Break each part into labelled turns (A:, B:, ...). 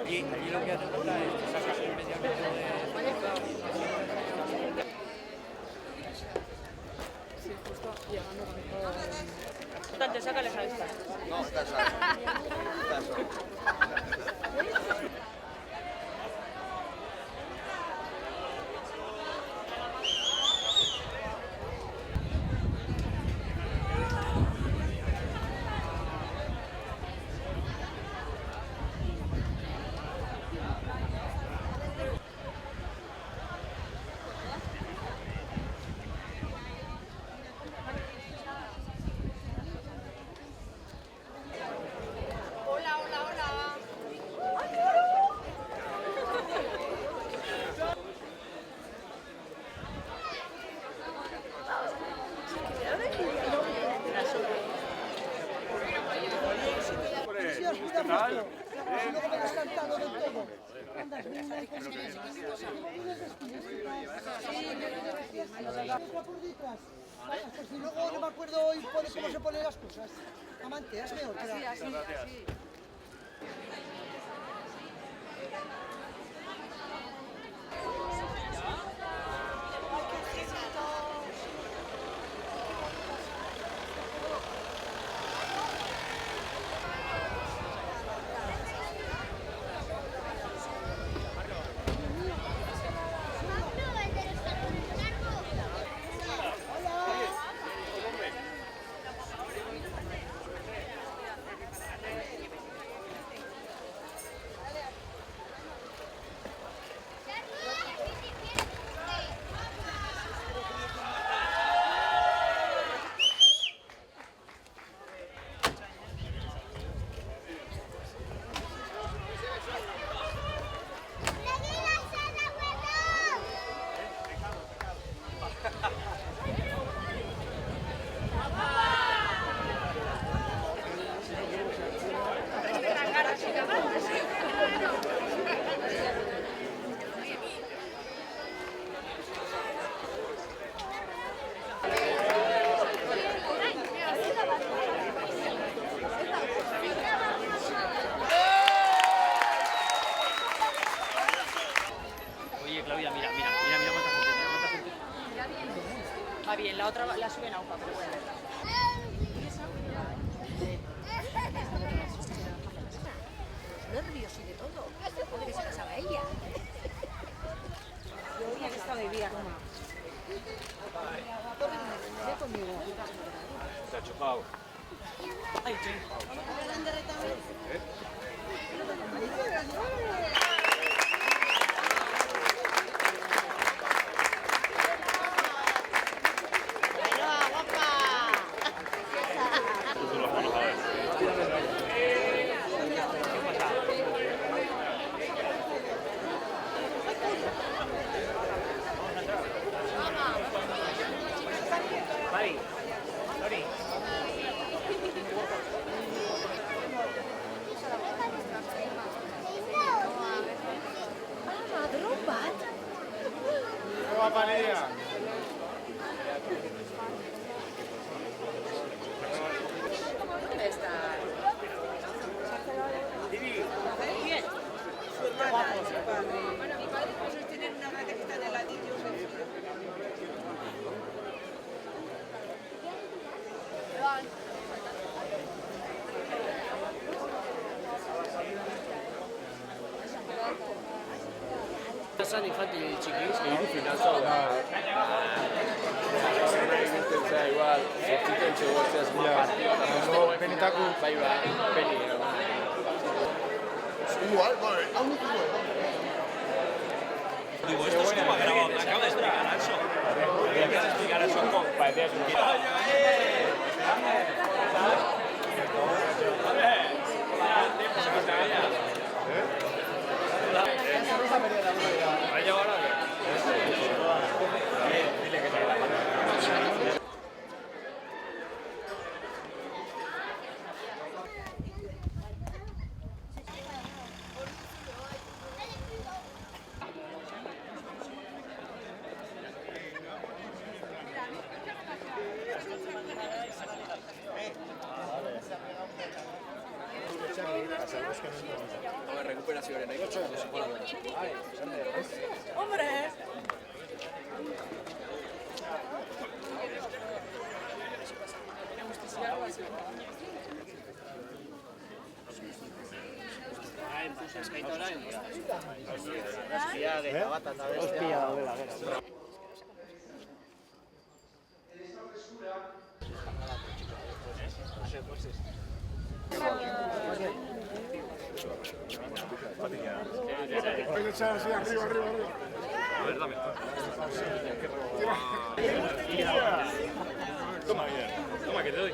A: Allí lo que hace falta es sacar el medio metro de...
B: Dante, sácales a esta.
C: No, está solo.
D: Pues si luego no me acuerdo hoy cómo se ponen las cosas. Amante, hazme otra.
B: Así.
A: Oye, Claudia, mira cuánta gente.
B: Va bien, la otra la suben a UPA, pero bueno.
E: Nervios y de todo. Puede que se las haga ella.
B: Yo tenía que estar de vida, Roma.
E: Ve conmigo.
C: Está chupado.
B: Ay, sí. ¿Dónde está? Bien.
E: Bueno, mi padre pues tiene una gatita de ladillos.
A: San infatti chiquissimi, finanziato
C: sea, igual, zertitzen txegortzeaz una partida.
F: Benetako.
C: Bai, peni.
F: Igual, vale, hau nik igual.
A: Digo, esto es como acaba de explicar eso. Acaba de explicar eso con parecías un
C: Rekuperazioaren nahi.
B: ¡Hombre!
F: Ospia daudela, gero. Voy a echar así, arriba, arriba, arriba.
A: A ver, dame. Toma, bien. Toma, que te doy.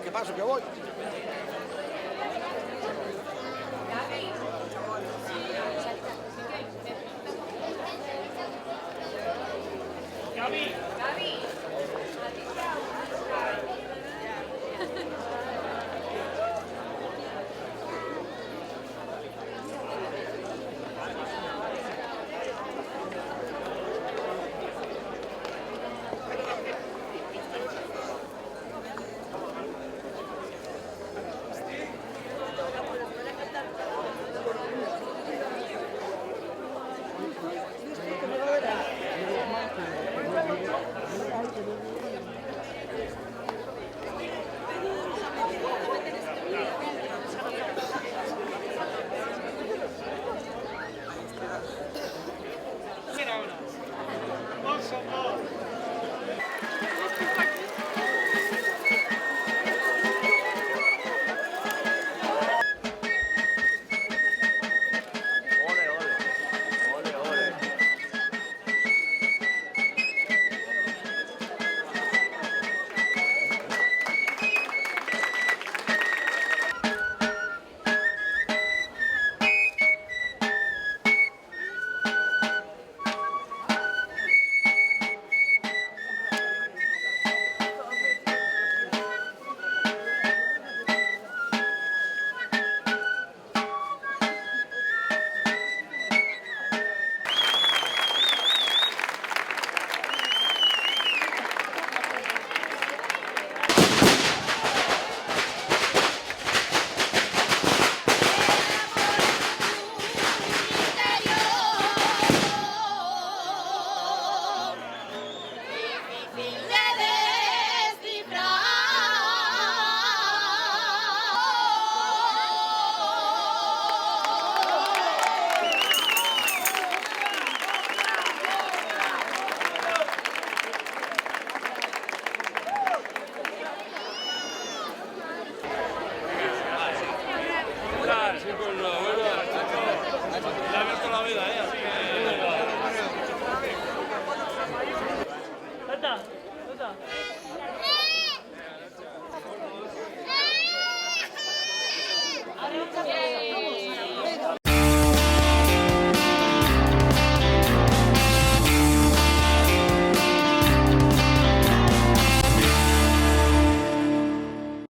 F: Que paso, que voy.
B: Gaby.